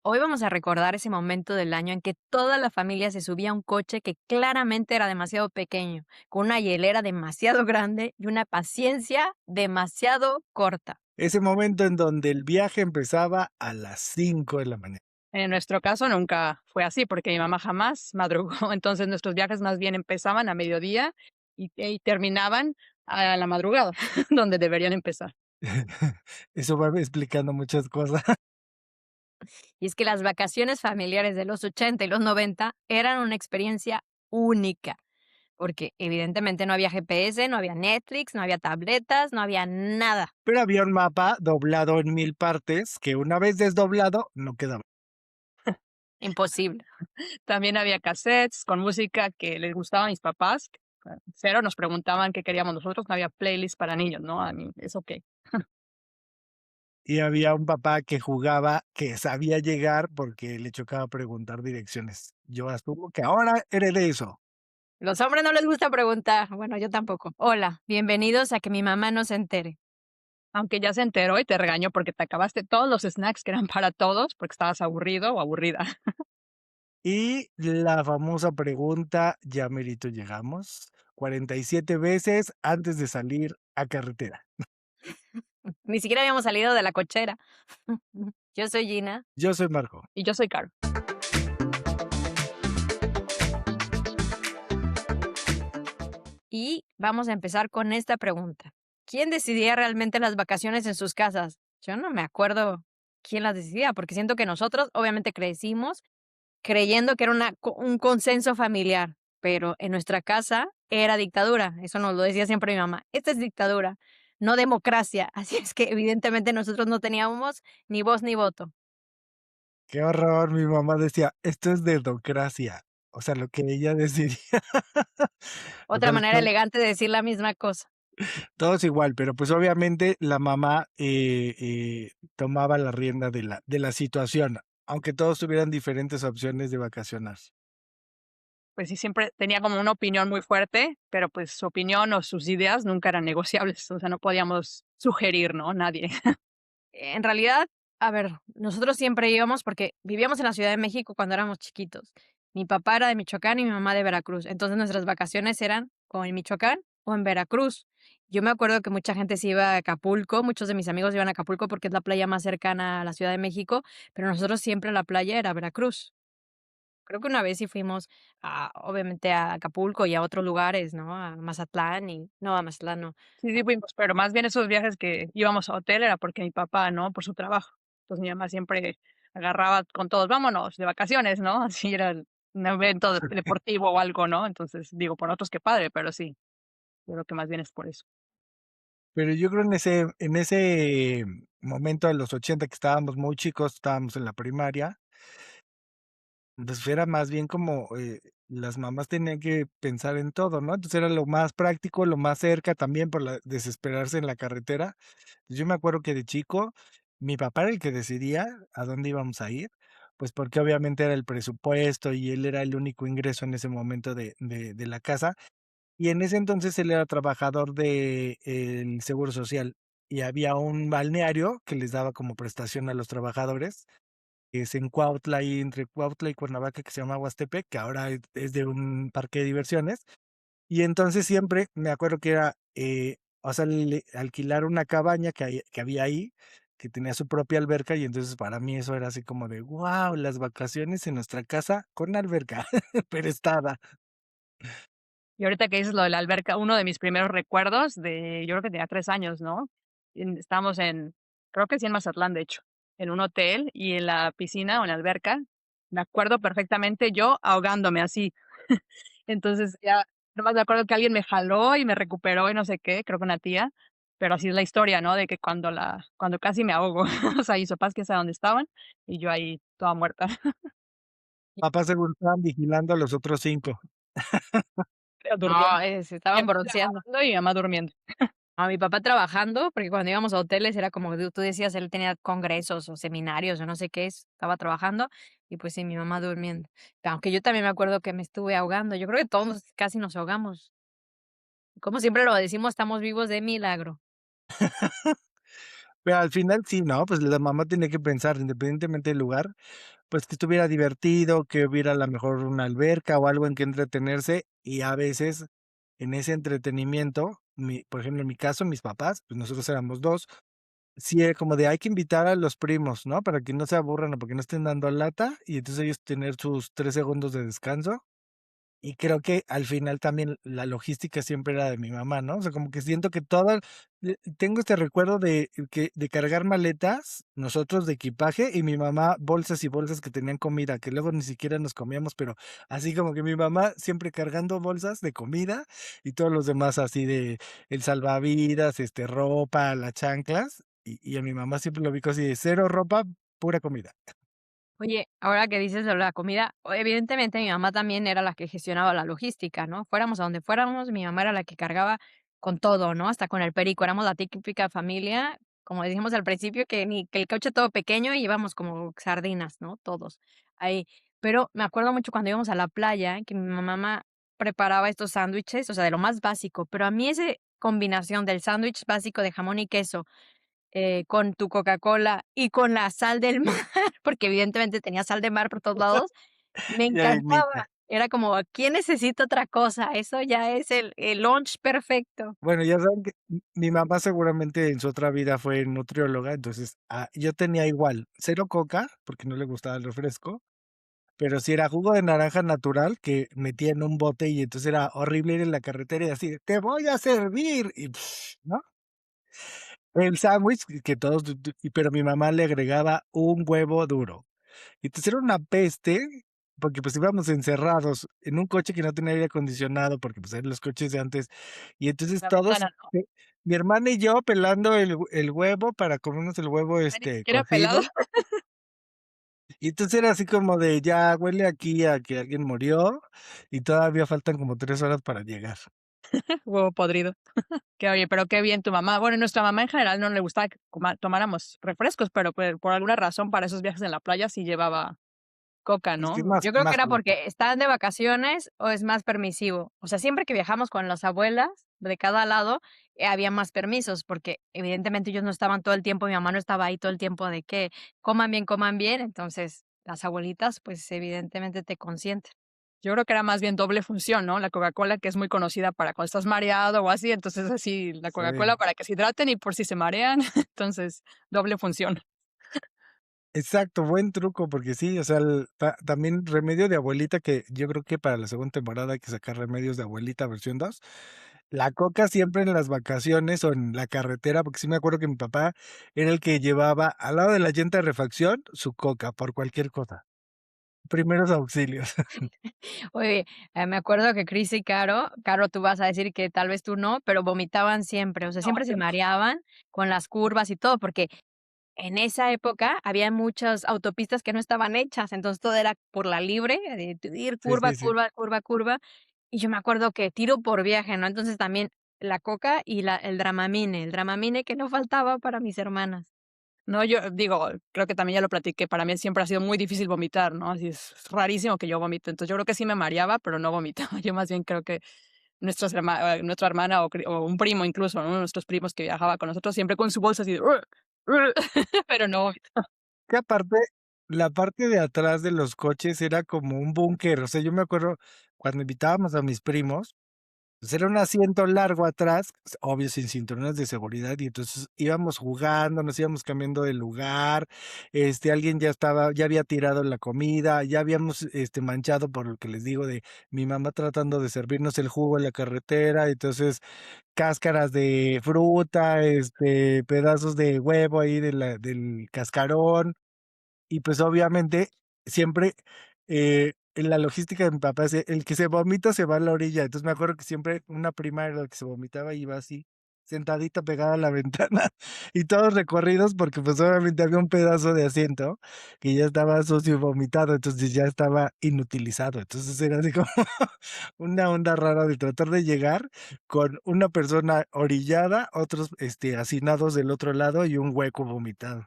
Hoy vamos a recordar ese momento del año en que toda la familia se subía a un coche que claramente era demasiado pequeño, con una hielera demasiado grande y una paciencia demasiado corta. Ese momento en donde el viaje empezaba a las 5 de la mañana. En nuestro caso nunca fue así, porque mi mamá jamás madrugó, entonces nuestros viajes más bien empezaban a mediodía y terminaban a la madrugada, donde deberían empezar. Eso va explicando muchas cosas. Y es que las vacaciones familiares de los 80 y los 90 eran una experiencia única, porque evidentemente no había GPS, no había Netflix, no había tabletas, no había nada. Pero había un mapa doblado en 1000 partes que una vez desdoblado no quedaba. Imposible. También había cassettes con música que les gustaba a mis papás, cero nos preguntaban qué queríamos nosotros, no había playlist para niños, ¿no? A mí es okey. Y había un papá que jugaba, que sabía llegar porque le chocaba preguntar direcciones. Yo asumo que ahora heredé eso. Los hombres no les gusta preguntar. Bueno, yo tampoco. Hola, bienvenidos a Que mi mamá no se entere. Aunque ya se enteró y te regañó porque te acabaste todos los snacks que eran para todos, porque estabas aburrido o aburrida. Y la famosa pregunta, ¿ya merito llegamos? 47 veces antes de salir a carretera. Ni siquiera habíamos salido de la cochera. Yo soy Gina Yo soy Marco. Y yo soy Caro. y vamos a empezar con esta pregunta. ¿Quién decidía realmente las vacaciones en sus casas? Yo no me acuerdo quién las decidía, porque siento que nosotros obviamente crecimos creyendo que era un consenso familiar, pero en nuestra casa era dictadura. Eso nos lo decía siempre mi mamá. Esta es dictadura, no democracia. Así es que evidentemente nosotros no teníamos ni voz ni voto. Qué horror, mi mamá decía: "Esto es dedocracia", o sea, lo que ella decidía. O Otra sea, manera elegante de decir la misma cosa. todos igual, pero, pues, obviamente la mamá, tomaba la rienda de la situación, aunque todos tuvieran diferentes opciones de vacacionar. Pues sí, siempre tenía como una opinión muy fuerte, pero pues su opinión o sus ideas nunca eran negociables, o sea, no podíamos sugerir, ¿no? Nadie. En realidad, a ver, nosotros siempre íbamos porque vivíamos en la Ciudad de México cuando éramos chiquitos. Mi papá era de Michoacán y mi mamá de Veracruz. Entonces nuestras vacaciones eran o en Michoacán o en Veracruz. Yo me acuerdo que mucha gente se iba a Acapulco, muchos de mis amigos iban a Acapulco porque es la playa más cercana a la Ciudad de México, pero nosotros siempre la playa era Veracruz. Creo que una vez sí fuimos obviamente a Acapulco y a otros lugares, ¿no? A Mazatlán y no, a Mazatlán no. Sí, sí fuimos, pero más bien esos viajes que íbamos a hotel era porque mi papá, ¿no? Por su trabajo. Entonces mi mamá siempre agarraba con todos, vámonos de vacaciones, ¿no? Así era un evento deportivo o algo, ¿no? Entonces digo, por otros qué padre, pero sí, yo creo que más bien es por eso. Pero yo creo en ese momento de los 80 que estábamos muy chicos, estábamos en la primaria, pues era más bien como, las mamás tenían que pensar en todo, ¿no? Entonces era lo más práctico, lo más cerca también por la desesperarse en la carretera. Yo me acuerdo que de chico, mi papá era el que decidía a dónde íbamos a ir, pues porque obviamente era el presupuesto y él era el único ingreso en ese momento de la casa. Y en ese entonces él era trabajador de el Seguro Social, y había un balneario que les daba como prestación a los trabajadores, que es en Cuautla, ahí entre Cuautla y Cuernavaca, que se llama Huastepec, que ahora es de un parque de diversiones. Y entonces siempre me acuerdo que era, o sea, alquilar una cabaña que había ahí, que tenía su propia alberca, y entonces para mí eso era así como de: "Guau, las vacaciones en nuestra casa con alberca prestada". Y ahorita que dices lo de la alberca, uno de mis primeros recuerdos de yo creo que tenía 3 años, ¿no? Estábamos en, creo que sí en Mazatlán, de hecho, en un hotel y en la piscina o en la alberca, me acuerdo perfectamente yo ahogándome así. Entonces, ya nomás me acuerdo que alguien me jaló y me recuperó y no sé qué, creo que una tía, pero así es la historia, ¿no? De que cuando casi me ahogo, o sea, mis papás quién sabe dónde estaban y yo ahí toda muerta. Papá seguro estaban vigilando a los otros 5. Durmiendo. No, se Mi estaban papá bronceando. trabajando y mi mamá durmiendo. A mi papá trabajando, porque cuando íbamos a hoteles era como tú decías, él tenía congresos o seminarios o no sé qué, estaba trabajando y pues sí, mi mamá durmiendo. Aunque yo también me acuerdo que me estuve ahogando, yo creo que todos casi nos ahogamos. Como siempre lo decimos, estamos vivos de milagro. Pero al final sí, ¿no? Pues la mamá tiene que pensar, independientemente del lugar, pues que estuviera divertido, que hubiera a la mejor una alberca o algo en que entretenerse y a veces en ese entretenimiento, por ejemplo, en mi caso, mis papás, pues nosotros éramos 2, sí era como de hay que invitar a los primos, ¿no? Para que no se aburran o porque no estén dando lata y entonces ellos tener sus 3 segundos de descanso. Y creo que al final también la logística siempre era de mi mamá, ¿no? O sea, como que siento que toda tengo este recuerdo de cargar maletas, nosotros de equipaje, y mi mamá bolsas y bolsas que tenían comida, que luego ni siquiera nos comíamos, pero así como que mi mamá siempre cargando bolsas de comida y todos los demás así de el salvavidas, ropa, las chanclas, y a mi mamá siempre lo vi así de cero ropa, pura comida. Oye, ahora que dices sobre la comida, evidentemente mi mamá también era la que gestionaba la logística, ¿no? Fuéramos a donde fuéramos, mi mamá era la que cargaba con todo, ¿no? Hasta con el perico, éramos la típica familia, como decíamos al principio, que el coche todo pequeño y íbamos como sardinas, ¿no? Todos ahí. Pero me acuerdo mucho cuando íbamos a la playa, que mi mamá preparaba estos sándwiches, o sea, de lo más básico, pero a mí esa combinación del sándwich básico de jamón y queso con tu Coca-Cola y con la sal del mar, porque evidentemente tenía sal de mar por todos lados, me Y arenita. encantaba. Era como, ¿quién necesita otra cosa? Eso ya es el lunch perfecto. Bueno, ya saben que mi mamá seguramente en su otra vida fue nutrióloga, entonces, yo tenía igual, cero coca, porque no le gustaba el refresco, pero sí era jugo de naranja natural que metía en un bote y entonces era horrible ir en la carretera y así, te voy a servir, y ¿no? El sándwich que todos, pero mi mamá le agregaba un huevo duro. Y entonces era una peste, porque, pues, íbamos encerrados en un coche que no tenía aire acondicionado, porque, pues, eran los coches de antes. Y entonces La todos, ventana, ¿no? mi hermana y yo pelando el huevo para comernos el huevo, Ay, ni siquiera pelado. cocido. Y entonces era así como de: "Ya huele aquí a que alguien murió, y todavía faltan como 3 horas para llegar". Huevo podrido. Que oye, pero qué bien tu mamá. Bueno, nuestra mamá en general no le gustaba que tomáramos refrescos, pero por alguna razón para esos viajes en la playa sí llevaba coca, Es que es ¿no? más Yo creo que más era jugo. porque están de vacaciones o es más permisivo. O sea, siempre que viajamos con las abuelas de cada lado, había más permisos, porque evidentemente ellos no estaban todo el tiempo, mi mamá no estaba ahí todo el tiempo de que coman bien, entonces las abuelitas, pues evidentemente te consienten. Yo creo que era más bien doble función, ¿no? La Coca-Cola, que es muy conocida para cuando estás mareado o así, entonces así la Sí. Coca-Cola para que se hidraten y por si se marean, entonces doble función. Exacto, buen truco, porque sí, o sea, también remedio de abuelita, que yo creo que para la segunda temporada hay que sacar remedios de abuelita versión 2. La coca siempre en las vacaciones o en la carretera, porque sí me acuerdo que mi papá era el que llevaba al lado de la llanta de refacción su coca por cualquier cosa. Primeros auxilios. Oye, me acuerdo que Cris y Caro, tú vas a decir que tal vez tú no, pero vomitaban siempre, o sea, No, siempre se yo no. mareaban con las curvas y todo, porque en esa época había muchas autopistas que no estaban hechas, entonces todo era por la libre, de ir Sí, curva, sí, sí. curva, curva, curva, y yo me acuerdo que tiro por viaje, ¿no? Entonces también la Coca y el Dramamine que no faltaba para mis hermanas. No, yo digo, creo que también ya lo platiqué, para mí siempre ha sido muy difícil vomitar, ¿no? Así es rarísimo que yo vomite. Entonces, yo creo que sí me mareaba, pero no vomitaba. Yo más bien creo que nuestra hermana o un primo incluso, ¿no? Uno de nuestros primos que viajaba con nosotros siempre con su bolsa así de pero no vomitaba. Que aparte, la parte de atrás de los coches era como un búnker. O sea, yo me acuerdo cuando invitábamos a mis primos. Pues era un asiento largo atrás, obvio sin cinturones de seguridad, y entonces íbamos jugando, nos íbamos cambiando de lugar, alguien ya había tirado la comida, ya habíamos, manchado por lo que les digo de mi mamá tratando de servirnos el jugo en la carretera, entonces cáscaras de fruta, pedazos de huevo ahí del cascarón. Y pues, obviamente, siempre, en la logística de mi papá es el que se vomita se va a la orilla. Entonces, me acuerdo que siempre una prima era la que se vomitaba y iba así, sentadita pegada a la ventana, y todos recorridos porque, pues, obviamente había un pedazo de asiento que ya estaba sucio y vomitado, entonces ya estaba inutilizado. Entonces, era así como una onda rara de tratar de llegar con una persona orillada, otros, hacinados del otro lado y un hueco vomitado.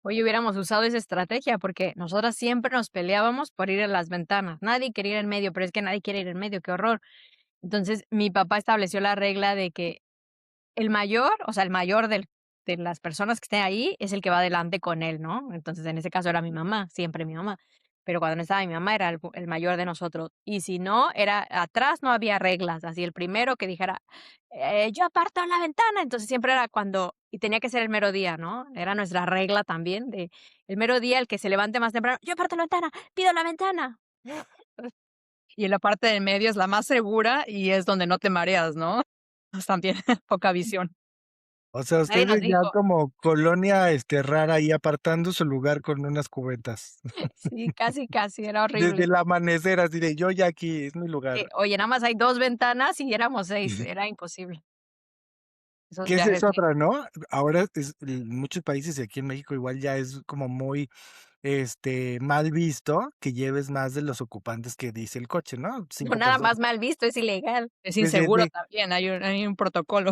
Oye, hubiéramos usado esa estrategia porque nosotras siempre nos peleábamos por ir a las ventanas. Nadie quería ir en medio, pero es que nadie quiere ir en medio, qué horror. Entonces, mi papá estableció la regla de que el mayor, o sea, el mayor de las personas que estén ahí es el que va adelante con él, ¿no? Entonces, en ese caso era mi mamá, siempre mi mamá. Pero cuando no estaba mi mamá era el mayor de nosotros. Y si no, era atrás no había reglas. Así el primero que dijera, yo aparto la ventana. Entonces siempre era cuando, y tenía que ser el mero día, ¿no? Era nuestra regla también de el mero día, el que se levante más temprano, yo aparto la ventana, pido la ventana. Y en la parte del medio es la más segura y es donde no te mareas, ¿no? Pues también poca visión. O sea, Nadie nos ustedes ya dijo, como colonia, rara ahí apartando su lugar con unas cubetas. sí, casi, casi, era Desde horrible. el amanecer, así de yo ya aquí, es mi lugar. Oye, nada más hay 2 ventanas y éramos 6 era imposible. Esos Que esa viajes es otra, ¿no? Ahora en muchos países y aquí en México igual ya es como muy, mal visto que lleves más de los ocupantes que dice el coche, ¿no? no, 5 nada personas. más mal visto, es ilegal. Es De inseguro de también, hay un protocolo.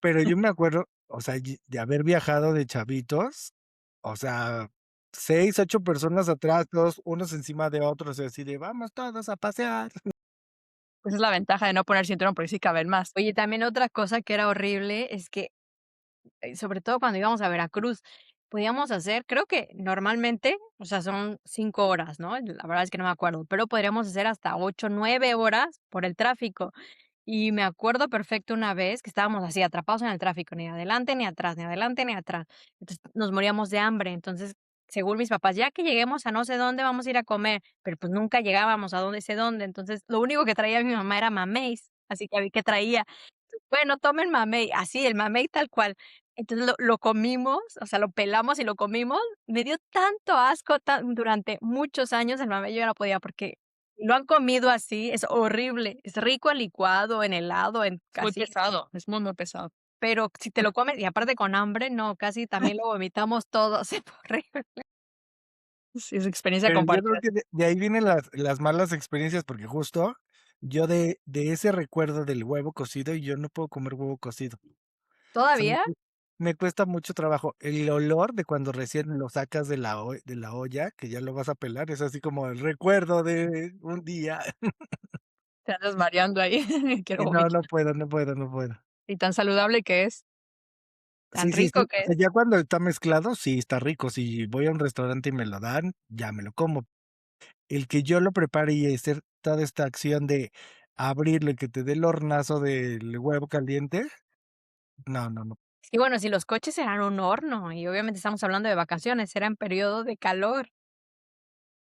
pero yo me acuerdo, o sea, de haber viajado de chavitos, o sea, 6 8 personas atrás, todos unos encima de otros, y así de: "Vamos todos a pasear". Esa es la ventaja de no poner cinturón, porque sí caben más. Oye, también otra cosa que era horrible es que, sobre todo cuando íbamos a Veracruz, podíamos hacer, creo que normalmente, o sea, son 5 horas, ¿no? La verdad es que no me acuerdo, pero podríamos hacer hasta 8 9 horas por el tráfico. Y me acuerdo perfecto una vez que estábamos así atrapados en el tráfico, ni adelante ni atrás, ni adelante ni atrás. Entonces nos moríamos de hambre. Entonces, según mis papás, ya que lleguemos a no sé dónde vamos a ir a comer, pero pues nunca llegábamos a dónde sé dónde. Entonces, lo único que traía mi mamá era mamey, así que vi que traía. Bueno, tomen mamey, así, el mamey tal cual. Entonces lo comimos, o sea, lo pelamos y lo comimos. Me dio tanto asco durante muchos años el mamey, yo ya no podía porque lo han comido así, es horrible. Es rico en licuado, en helado, en Es muy casi, pesado, es muy, muy pesado. pero si te lo comes y aparte con hambre, no, casi también lo vomitamos todos, es horrible. Sí, es experiencia Pero yo creo compartida. que de ahí vienen las malas experiencias, porque justo yo de ese recuerdo del huevo cocido, y yo no puedo comer huevo cocido. O sea, ¿Todavía? me cuesta mucho trabajo. El olor de cuando recién lo sacas de la olla, que ya lo vas a pelar, es así como el recuerdo de un día. Te andas mareando ahí, quiero Y no, vomitar. no puedo, no puedo, no puedo. Y tan saludable que es. Tan Sí, sí, rico sí. que O sea, es. ya cuando está mezclado, sí, está rico. Si voy a un restaurante y me lo dan, ya me lo como. El que yo lo prepare y hacer toda esta acción de abrirlo y que te dé el hornazo del huevo caliente, no, no, no. Sí, bueno, si los coches eran un horno y obviamente estamos hablando de vacaciones, era en periodo de calor.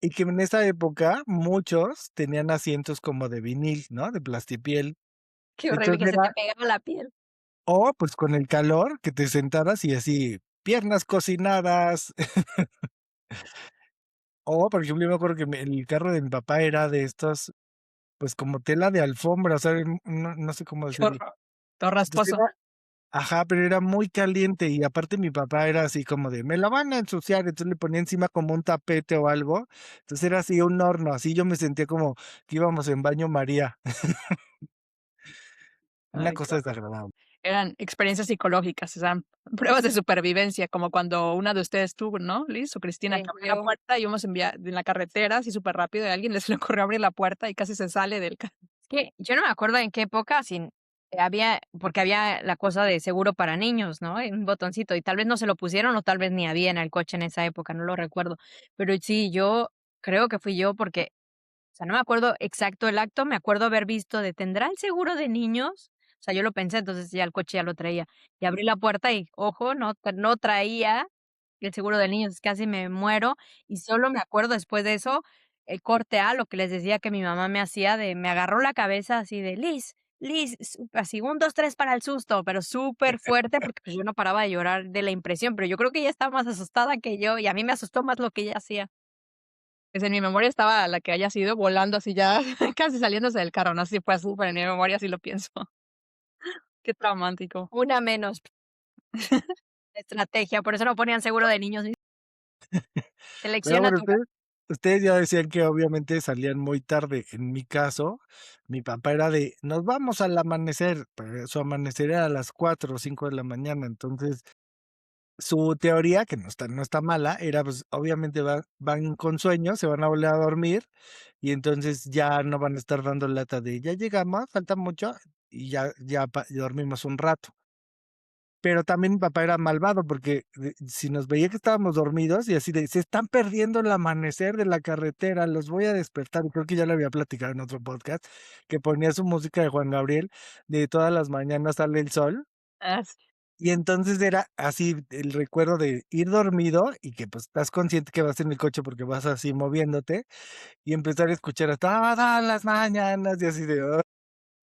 Y que en esa época muchos tenían asientos como de vinil, ¿no? De plastipiel. Qué horrible Entonces que se te era pegaba la piel. o, pues, con el calor que te sentaras y así, piernas cocinadas. O, por ejemplo, yo me acuerdo que el carro de mi papá era de estos, pues, como tela de alfombra, o sea, no sé cómo Qué decirlo. horror. Todo Entonces rasposo. era ajá, pero era muy caliente y aparte mi papá era así como de: "Me la van a ensuciar", entonces le ponía encima como un tapete o algo. Entonces era así un horno, así yo me sentía como que íbamos en baño María, una Ay, qué cosa horror. desagradable. Eran experiencias psicológicas, o sea, pruebas de supervivencia, como cuando una de ustedes tuvo, ¿no, Liz o Cristina, Sí, que abrió la yo puerta, y íbamos en la carretera así superrápido, y a alguien se le ocurrió abrir la puerta y casi se sale del ca es que yo no me acuerdo en qué época sin había porque había la cosa de seguro para niños, ¿no? En un botoncito, y tal vez no se lo pusieron o tal vez ni había en el coche en esa época, no lo recuerdo. Pero sí, yo creo que fui yo porque, o sea, no me acuerdo exacto el acto, me acuerdo haber visto de, ¿tendrá el seguro de niños? O sea, yo lo pensé, entonces ya el coche ya lo traía. Y abrí la puerta y, ojo, no traía el seguro de niños, casi me muero. Y solo me acuerdo después de eso, el corte A, lo que les decía que mi mamá me hacía de me agarró la cabeza así de: "Liz, Liz", así 1, 2, 3 para el susto, pero súper fuerte porque, pues, yo no paraba de llorar de la impresión, pero yo creo que ella estaba más asustada que yo, y a mí me asustó más lo que ella hacía. pues, en mi memoria estaba la que haya sido volando así ya casi saliéndose del carro, no sé si fue así, pero en mi memoria sí lo pienso. Qué traumático. Una menos, estrategia, por eso no ponían seguro de niños. Pero Selecciona bueno, tu ga ustedes ya decían que obviamente salían muy tarde. En mi caso, mi papá era de: "Nos vamos al amanecer", pero su amanecer era a las 4 o 5 de la mañana. Entonces, su teoría, que no está mala, era, pues, obviamente van con sueño, se van a volver a dormir, y entonces ya no van a estar dando lata de: "Ya llegamos, falta mucho", y ya dormimos un rato. pero también mi papá era malvado porque si nos veía que estábamos dormidos y así de, se están perdiendo el amanecer de la carretera, los voy a despertar. Y creo que ya lo había platicado en otro podcast, que ponía su música de Juan Gabriel, de todas las mañanas sale el sol. Ah, sí. Y entonces era así el recuerdo de ir dormido y que pues estás consciente que vas en el coche porque vas así moviéndote y empezar a escuchar hasta todas las mañanas y así de, "Ay,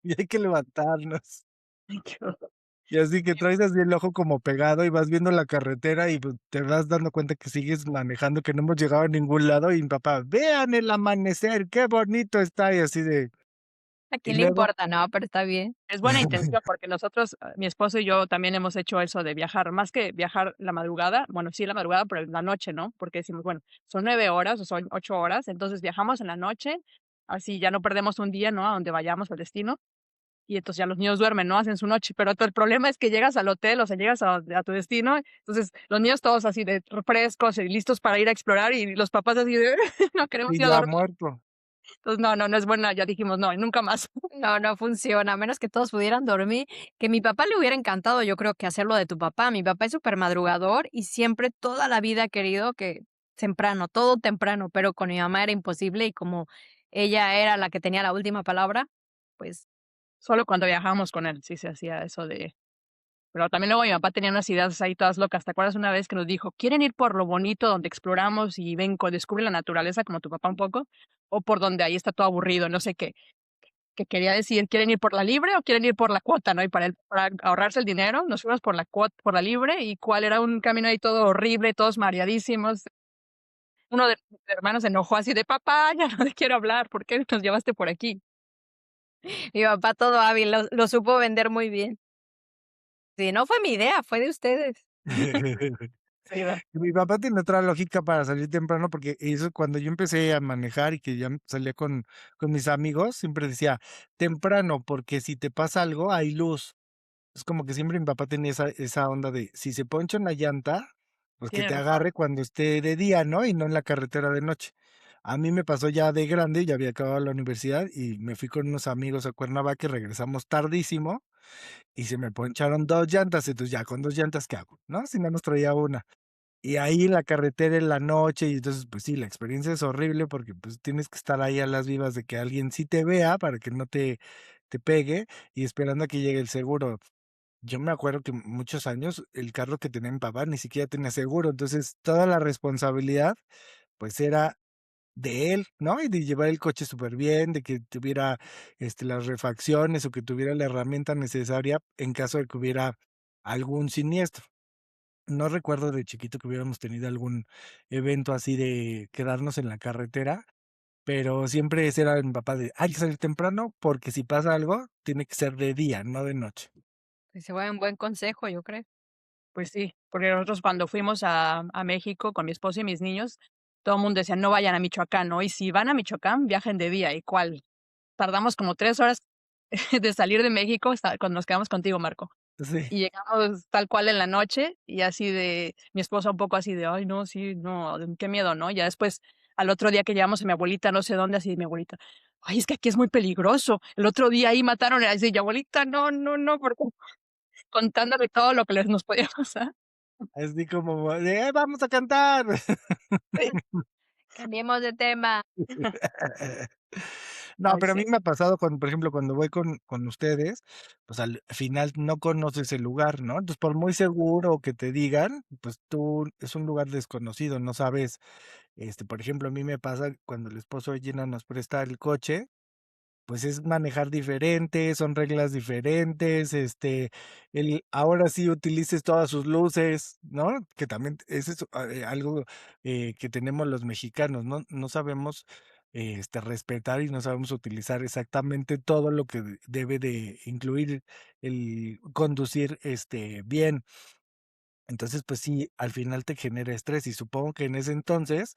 y hay que levantarnos". Ay, qué horror. Y así que traes así el ojo como pegado y vas viendo la carretera y, pues, te vas dando cuenta que sigues manejando, que no hemos llegado a ningún lado, y mi papá: "Vean el amanecer, qué bonito está", y así de ¿A y quién le luego importa? No, pero está bien. Es buena intención, porque nosotros, mi esposo y yo también hemos hecho eso de viajar, más que viajar la madrugada, bueno, sí la madrugada, pero en la noche, ¿no? Porque decimos, bueno, son 9 horas o son 8 horas, entonces viajamos en la noche, así ya no perdemos un día, ¿no? A donde vayamos, al destino, y entonces ya los niños duermen, ¿no? Hacen su noche, pero el problema es que llegas al hotel, o sea, llegas a tu destino, entonces los niños todos así de frescos y listos para ir a explorar, y los papás así de: "No queremos y ir a ya dormir". muerto. Entonces, no, no, no es buena, ya dijimos: "No, y nunca más". No, no funciona, a menos que todos pudieran dormir, que mi papá le hubiera encantado, yo creo que hacerlo de tu papá. Mi papá es supermadrugador y siempre toda la vida ha querido que temprano, todo temprano, pero con mi mamá era imposible y como ella era la que tenía la última palabra, pues Solo cuando viajábamos con él, sí se hacía eso de pero también luego mi papá tenía unas ideas ahí todas locas. ¿Te acuerdas una vez que nos dijo: "¿Quieren ir por lo bonito donde exploramos y ven co descubren la naturaleza como tu papá un poco, o por donde ahí está todo aburrido?", no sé qué, que quería decir: "¿Quieren ir por la libre o quieren ir por la cuota?", ¿no? Y para ahorrarse el dinero, nos fuimos por la libre, y cuál era un camino ahí todo horrible, todos mareadísimos. Uno de mis hermanos se enojó así de: "Papá, ya no te quiero hablar, ¿por qué nos llevaste por aquí?". mi papá todo hábil, lo supo vender muy bien. Sí, no fue mi idea, fue de ustedes. Sí, va. Mi papá tiene otra lógica para salir temprano, porque eso cuando yo empecé a manejar y que ya salía con mis amigos, siempre decía: "Temprano, porque si te pasa algo, hay luz". Es como que siempre mi papá tenía esa onda de, si se poncha una llanta, pues que Tiene te razón. agarre cuando esté de día, ¿no? Y no en la carretera de noche. A mí me pasó ya de grande, ya había acabado la universidad y me fui con unos amigos a Cuernavaca y regresamos tardísimo y se me poncharon 2 llantas, entonces ya con 2 llantas, ¿qué hago? ¿No? Si nada más traía una. Y ahí en la carretera en la noche, y entonces, pues sí, la experiencia es horrible porque, pues, tienes que estar ahí a las vivas de que alguien sí te vea para que no te pegue y esperando a que llegue el seguro. Yo me acuerdo que muchos años el carro que tenía mi papá ni siquiera tenía seguro, entonces toda la responsabilidad, pues, era de él, ¿no? Y de llevar el coche súper bien, de que tuviera, las refacciones o que tuviera la herramienta necesaria en caso de que hubiera algún siniestro. No recuerdo de chiquito que hubiéramos tenido algún evento así de quedarnos en la carretera, pero siempre ese era mi papá de: "Hay que salir temprano, porque si pasa algo, tiene que ser de día, no de noche". Pues fue un buen consejo, yo creo. Pues sí, porque nosotros cuando fuimos a México con mi esposo y mis niños, todo el mundo decía: "No vayan a Michoacán", ¿no? Y si van a Michoacán, viajen de día, ¿y cuál? Tardamos como 3 horas de salir de México hasta cuando nos quedamos contigo, Marco. Sí, Y llegamos tal cual en la noche, y así de mi esposa un poco así de: "Ay, no, sí, no, qué miedo", ¿no? Ya después, al otro día que llevamos a mi abuelita, no sé dónde, así de mi abuelita: "Ay, es que aquí es muy peligroso. El otro día ahí mataron", así, y abuelita, no, no, no, porque contándole todo lo que les nos podía pasar. así como de: vamos a cantar". Sí. Cambiemos de tema. No, Ay, pero a sí. mí me ha pasado cuando, por ejemplo, cuando voy con ustedes, pues, al final no conoces el lugar, ¿no? Entonces, por muy seguro que te digan, pues, tú es un lugar desconocido, no sabes, por ejemplo, a mí me pasa cuando el esposo de Gina nos presta el coche, pues es manejar diferente, son reglas diferentes, el ahora sí utilices todas sus luces, ¿no? Que también eso es, algo, que tenemos los mexicanos, no sabemos, respetar y no sabemos utilizar exactamente todo lo que debe de incluir el conducir, bien. Entonces, pues sí, al final te genera estrés, y supongo que en ese entonces,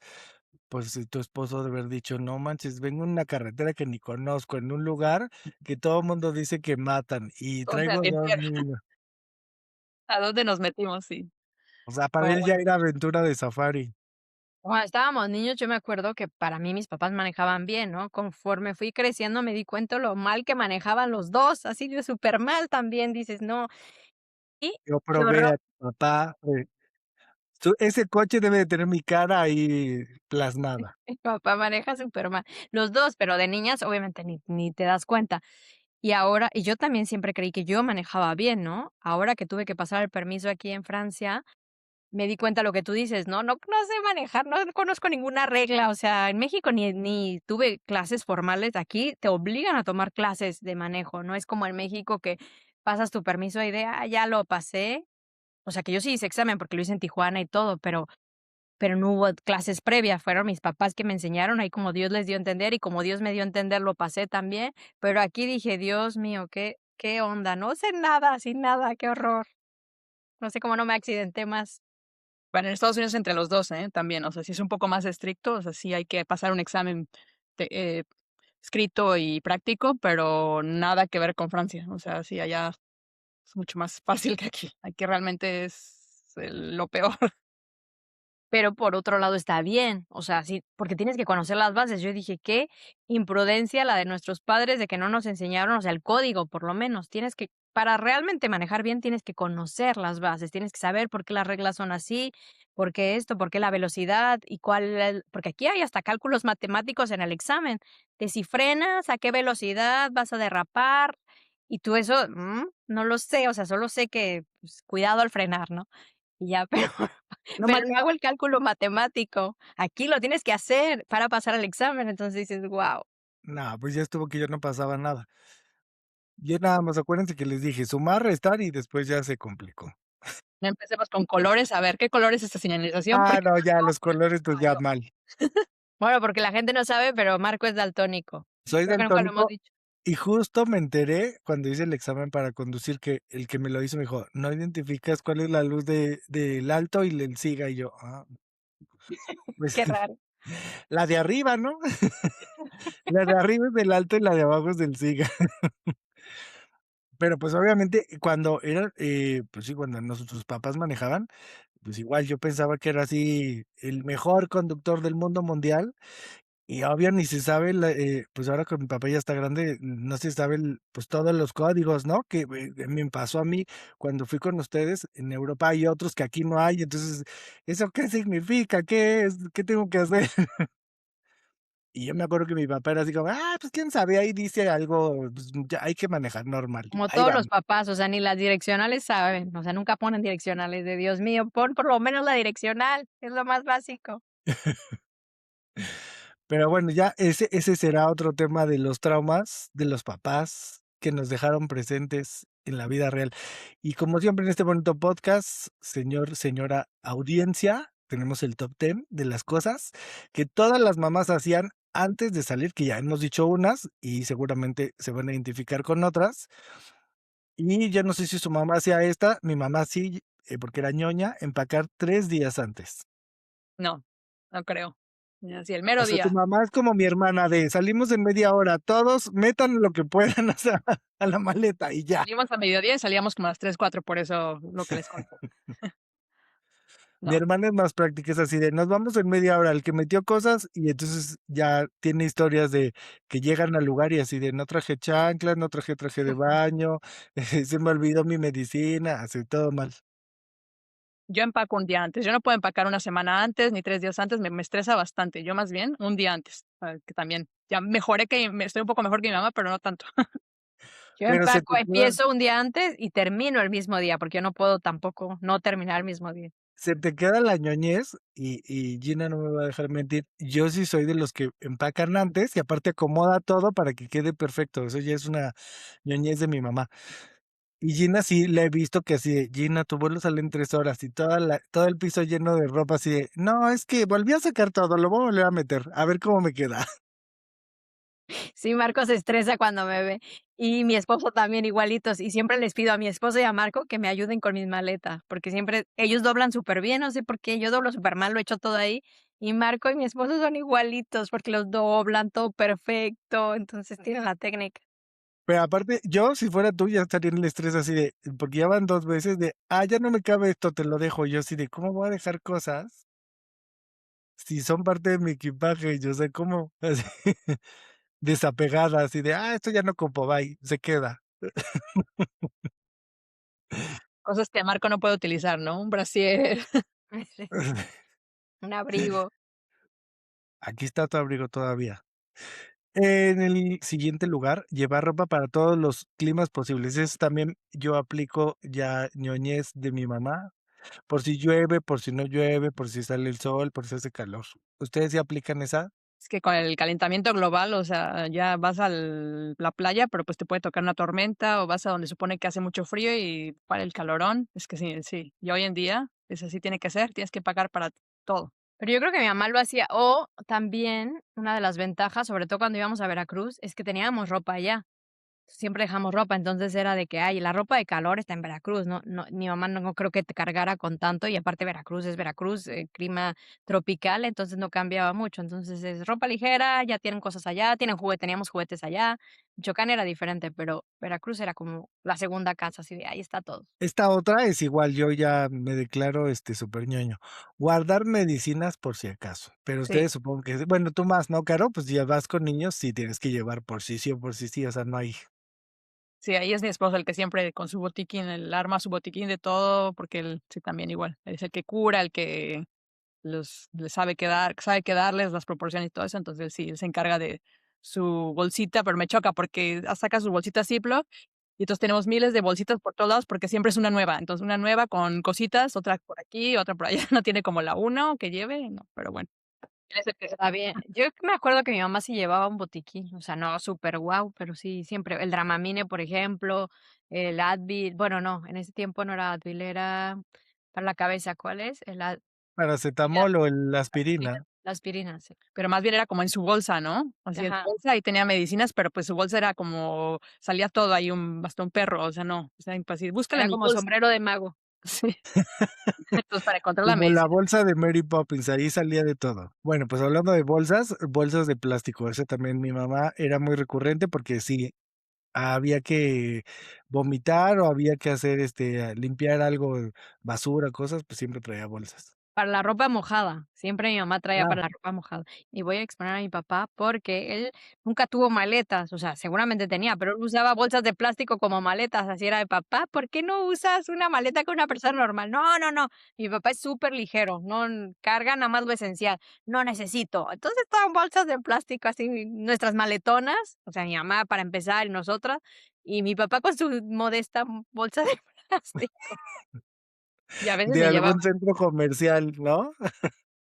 pues, tu esposo de haber dicho: "No manches, vengo en una carretera que ni conozco, en un lugar que todo el mundo dice que matan, y ¿Dónde al traigo 2 infierno? niños". ¿A dónde nos metimos? Sí. O sea, para No, él ya bueno. era aventura de safari. Cuando estábamos niños, yo me acuerdo que para mí mis papás manejaban bien, ¿no? Conforme fui creciendo, me di cuenta lo mal que manejaban los 2, así de súper mal también, dices: "No". Yo qué probé horror. a tu papá, ese coche debe de tener mi cara ahí plasmada. Mi papá maneja supermal. Los 2, pero de niñas, obviamente, ni te das cuenta. Y yo también siempre creí que yo manejaba bien, ¿no? Ahora que tuve que pasar el permiso aquí en Francia, me di cuenta lo que tú dices, no sé manejar, no conozco ninguna regla, o sea, en México ni tuve clases formales, aquí te obligan a tomar clases de manejo, no es como en México que pasas tu permiso y ya lo pasé, o sea, que yo sí hice examen porque lo hice en Tijuana y todo, pero no hubo clases previas, fueron mis papás que me enseñaron, ahí como Dios les dio a entender y como Dios me dio a entender lo pasé también, pero aquí dije: "Dios mío, qué onda, no sé nada, sin nada, qué horror". No sé cómo no me accidenté más. Bueno, en Estados Unidos entre los 2, ¿eh? También, o sea, sí es un poco más estricto, o sea, sí hay que pasar un examen te escrito y práctico, pero nada que ver con Francia. O sea, sí, allá es mucho más fácil que aquí. Aquí realmente es lo peor. Pero por otro lado está bien, o sea, sí, porque tienes que conocer las bases. Yo dije: "Qué imprudencia la de nuestros padres de que no nos enseñaron, o sea, el código, por lo menos". Tienes que para realmente manejar bien, tienes que conocer las bases, tienes que saber por qué las reglas son así, por qué esto, por qué la velocidad y cuál el porque aquí hay hasta cálculos matemáticos en el examen, de si frenas, a qué velocidad vas a derrapar, y tú eso, no lo sé, o sea, solo sé que, pues, cuidado al frenar, ¿no? Y ya, No pero ma no hago el cálculo matemático. Aquí lo tienes que hacer para pasar el examen, entonces dices: "Guau". No, pues ya estuvo que yo no pasaba nada. Yo nada más acuérdense que les dije sumar, restar y después ya se complicó. empecemos con colores, a ver, ¿qué color es esta señalización? Ah, Porque no, ya los colores, pues ya mal. Bueno, porque la gente no sabe, pero Marco es daltónico. Soy Creo que nunca lo hemos daltónico dicho. y justo me enteré cuando hice el examen para conducir que el que me lo hizo me dijo: "No identificas cuál es la luz del alto y del siga", y yo: "Ah, pues Qué raro. la de arriba, ¿no?". La de arriba es del alto y la de abajo es del siga. Pero, pues, obviamente, cuando era, pues sí, cuando nuestros papás manejaban, pues igual yo pensaba que era así el mejor conductor del mundo mundial. Y obvio ni se sabe pues ahora que mi papá ya está grande, no se sabe pues todos los códigos, ¿no? Que me pasó a mí cuando fui con ustedes, en Europa hay otros que aquí no hay, entonces, ¿eso qué significa? ¿Qué es? ¿Qué tengo que hacer? Y yo me acuerdo que mi papá era así como, pues quién sabe, ahí dice algo, pues ya hay que manejar normal, Como ahí todos los vamos. papás, o sea, ni las direccionales saben, o sea, nunca ponen direccionales de Dios mío, pon por lo menos la direccional, es lo más básico. Pero bueno, ya ese será otro tema de los traumas de los papás que nos dejaron presentes en la vida real. Y como siempre en este bonito podcast, señora audiencia, tenemos el top 10 de las cosas que todas las mamás hacían antes de salir, que ya hemos dicho unas y seguramente se van a identificar con otras. Y yo no sé si su mamá hacía esta, mi mamá sí, porque era ñoña, empacar 3 días antes. no, no creo. Así el O mero sea, tu día. mamá es como mi hermana de salimos en media hora, todos metan lo que puedan, o sea, a la maleta y ya. Salimos a mediodía y salíamos como a las 3, 4, por eso lo que les conté. Mi No, hermana es más práctica, es así de nos vamos en media hora, el que metió cosas y entonces ya tiene historias de que llegan al lugar y así de no traje chanclas, no traje traje de baño, se me olvidó mi medicina, así todo mal. yo empaco un día antes. Yo no puedo empacar una semana antes ni 3 días antes, me estresa bastante. Yo más bien un día antes, que también ya mejoré que me estoy un poco mejor que mi mamá, pero no tanto. Yo Pero se te queda empiezo un día antes y termino el mismo día, porque yo no puedo tampoco no terminar el mismo día. se te queda la ñoñez y Gina no me va a dejar mentir. Yo sí soy de los que empacan antes y aparte acomoda todo para que quede perfecto. Eso ya es una ñoñez de mi mamá. Y Gina sí la he visto que así de: "Gina, tu vuelo sale en 3 horas", y todo el piso lleno de ropa así de: "No, es que volví a sacar todo, lo voy a volver a meter, a ver cómo me queda". Sí, Marco se estresa cuando me ve, y mi esposo también igualitos, y siempre les pido a mi esposo y a Marco que me ayuden con mis maletas, porque siempre ellos doblan súper bien, no sé por qué, yo doblo súper mal, lo echo todo ahí, y Marco y mi esposo son igualitos, porque los doblan todo perfecto, entonces tienen la técnica. Pero aparte, yo si fuera tú ya estaría en el estrés así de porque ya van 2 veces de: ya no me cabe esto, te lo dejo. Y yo así de: "¿Cómo voy a dejar cosas si son parte de mi equipaje?". Yo sé cómo, así desapegada, así de: esto ya no ocupo, bye", se queda. Cosas que Marco no puede utilizar, ¿no? Un brasier. Sí, un abrigo. Aquí está tu abrigo todavía. En el siguiente lugar, llevar ropa para todos los climas posibles. Es también yo aplico ya ñoñez de mi mamá, por si llueve, por si no llueve, por si sale el sol, por si hace calor. ¿Ustedes ya aplican esa? Es que con el calentamiento global, o sea, ya vas al la playa, pero, pues, te puede tocar una tormenta, o vas a donde supone que hace mucho frío y para el calorón. Es que sí, sí. Y hoy en día, es así tiene que ser, tienes que pagar para todo. Pero yo creo que mi mamá lo hacía. O también, una de las ventajas, sobre todo cuando íbamos a Veracruz, es que teníamos ropa allá. Siempre dejamos ropa, entonces era de que, ay, la ropa de calor está en Veracruz, no, mi mamá no creo que te cargara con tanto, y aparte Veracruz es Veracruz, clima tropical, entonces no cambiaba mucho. Entonces es ropa ligera, ya tienen cosas allá, teníamos juguetes allá. Michoacán era diferente, pero Veracruz era como la segunda casa, así de ahí está todo. Esta otra es igual, yo ya me declaro súper ñoño. Guardar medicinas por si acaso. Pero Sí, ustedes supongo que, bueno, tú más, ¿no, Caro? Pues ya vas con niños, sí tienes que llevar por sí sí o por sí sí, o sea, no hay. sí, ahí es mi esposo el que siempre con su botiquín, él arma su botiquín de todo, porque él sí, también igual, él es el que cura, el que les sabe sabe qué darles, las proporciones y todo eso, entonces sí, él se encarga de su bolsita, pero me choca porque saca su bolsita Ziploc y entonces tenemos miles de bolsitas por todos lados porque siempre es una nueva. Entonces, una nueva con cositas, otra por aquí, otra por allá, no tiene como la uno que lleve, no, pero bueno, él es el que Está bien. Yo me acuerdo que mi mamá sí llevaba un botiquín, o sea, no súper guau, pero sí, siempre, el Dramamine, por ejemplo, el Advil, bueno, no, en ese tiempo no era Advil, era para la cabeza, ¿cuál es? Paracetamol o la aspirina. La aspirina, sí. pero más bien era como en su bolsa, ¿no? Así en su Ajá, bolsa, ahí tenía medicinas, pero, pues, su bolsa era como salía todo ahí un bastón perro, o sea, no, o sea, imposible. Búscala era en mi como bolsa. sombrero de mago. Sí. Entonces, para encontrar la Como la medicina. bolsa de Mary Poppins, ahí salía de todo. Bueno, pues hablando de bolsas, bolsas de plástico, eso también mi mamá era muy recurrente porque sí, había que vomitar o había que hacer, limpiar algo, basura, cosas, pues siempre traía bolsas. Para la ropa mojada, siempre mi mamá traía Ah, para la ropa mojada. Y voy a exponer a mi papá porque él nunca tuvo maletas, o sea, seguramente tenía, pero él usaba bolsas de plástico como maletas, así era de: "Papá, ¿por qué no usas una maleta con una persona normal?". "No, no, no". Mi papá es súper ligero, no carga nada más lo esencial. "No necesito". Entonces, todas bolsas de plástico, así, nuestras maletonas, o sea, mi mamá para empezar y nosotras, y mi papá con su modesta bolsa de plástico. Y a veces de me llevaba algún centro comercial, ¿no?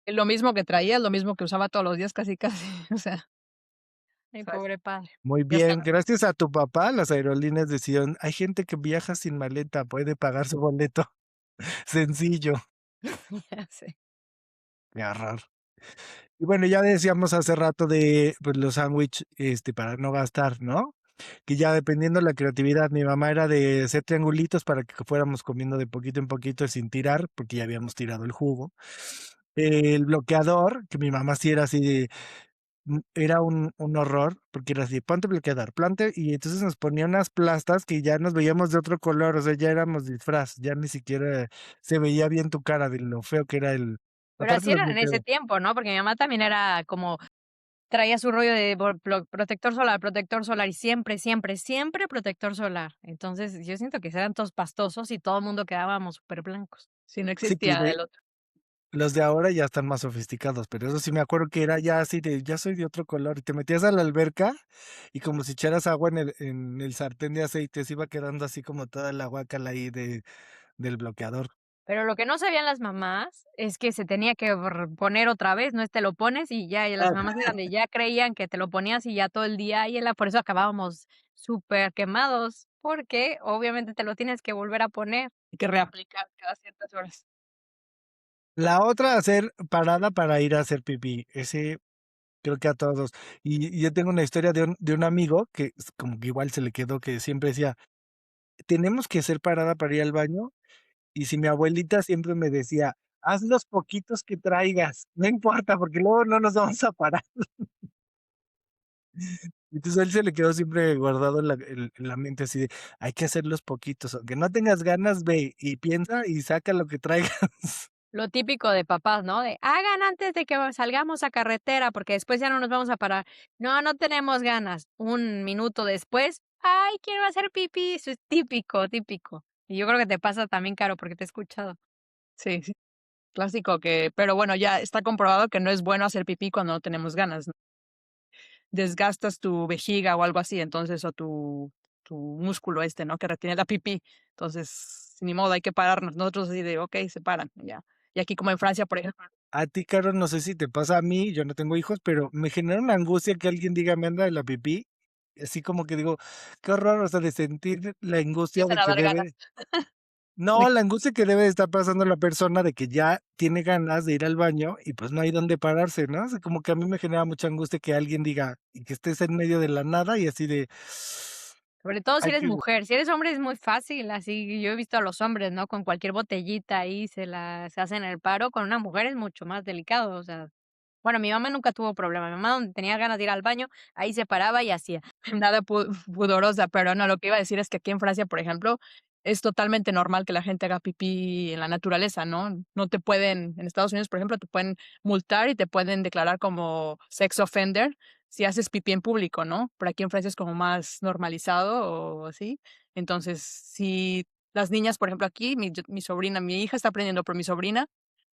Lo mismo que traía, lo mismo que usaba todos los días, casi, casi, o sea, mi ¿sabes? pobre padre. Muy Ya está. bien, gracias a tu papá, las aerolíneas decían, hay gente que viaja sin maleta, puede pagar su boleto. Sencillo, Ya sé. qué horror. Y bueno, ya decíamos hace rato de pues, los sándwiches, para no gastar, ¿no? Que ya dependiendo de la creatividad, mi mamá era de hacer triangulitos para que fuéramos comiendo de poquito en poquito sin tirar, porque ya habíamos tirado el jugo. El bloqueador, que mi mamá sí era así de, era un horror, porque era así, ponte bloqueador, plante, y entonces nos ponía unas plastas que ya nos veíamos de otro color, o sea, ya éramos disfraz, ya ni siquiera se veía bien tu cara de lo feo que era Pero aparte así los eran en ese bloqueadores. tiempo, ¿no? Porque mi mamá también era como traía su rollo de protector solar, y siempre, siempre, siempre protector solar. Entonces, yo siento que eran todos pastosos y todo el mundo quedábamos súper blancos. Sí, no Sí, existía el otro. los de ahora ya están más sofisticados, pero eso sí me acuerdo que era ya así de, ya soy de otro color, y te metías a la alberca y como si echaras agua en el sartén de aceite, se iba quedando así como toda la guacala ahí del bloqueador. Pero lo que no sabían las mamás es que se tenía que poner otra vez, no es te lo pones y ya, y las mamás eran de ya creían que te lo ponías y ya todo el día, y por eso acabábamos súper quemados, porque obviamente te lo tienes que volver a poner. Hay que reaplicar cada ciertas horas. La otra, hacer parada para ir a hacer pipí, ese creo que a todos. Y yo tengo una historia de un amigo que como que igual se le quedó, que siempre decía, tenemos que hacer parada para ir al baño. Y si mi abuelita siempre me decía: "Haz los poquitos que traigas, no importa, porque luego no nos vamos a parar". Entonces, a él se le quedó siempre guardado en la mente así de: "Hay que hacer los poquitos, aunque no tengas ganas, ve y piensa y saca lo que traigas". Lo típico de papás, ¿no? De hagan antes de que salgamos a carretera, porque después ya no nos vamos a parar. No, no tenemos ganas. Un minuto después, ay, quiero hacer pipí. Eso es típico, típico. Y yo creo que te pasa también, Caro, porque te he escuchado. Sí, sí, clásico pero bueno, ya está comprobado que no es bueno hacer pipí cuando no tenemos ganas, ¿no? Desgastas tu vejiga o algo así, entonces, o tu músculo ¿no? Que retiene la pipí. Entonces, ni modo, hay que pararnos. Nosotros así de, okey, se paran, y ya. Y aquí, como en Francia, por ejemplo. A ti, Caro, no sé si te pasa a mí, yo no tengo hijos, pero me genera una angustia que alguien diga: "Me anda de la pipí", así como que digo: "Qué horror", o sea, de sentir la angustia Empiezan de a que dar ganas. debe no, la angustia que debe de estar pasando la persona de que ya tiene ganas de ir al baño y, pues, no hay dónde pararse, ¿no? O sea, como que a mí me genera mucha angustia que alguien diga y que estés en medio de la nada y así de Sobre todo si hay eres que mujer, si eres hombre es muy fácil, así yo he visto a los hombres, ¿no? Con cualquier botellita ahí se hacen el paro, con una mujer es mucho más delicado, o sea, bueno, mi mamá nunca tuvo problema, mi mamá donde tenía ganas de ir al baño, ahí se paraba y hacía. Nada pudorosa, pero no, lo que iba a decir es que aquí en Francia, por ejemplo, es totalmente normal que la gente haga pipí en la naturaleza, ¿no? No te pueden en Estados Unidos, por ejemplo, te pueden multar y te pueden declarar como sex offender si haces pipí en público, ¿no? Pero aquí en Francia es como más normalizado o así. Entonces, si las niñas, por ejemplo, aquí, mi sobrina, mi hija está aprendiendo, pero mi sobrina,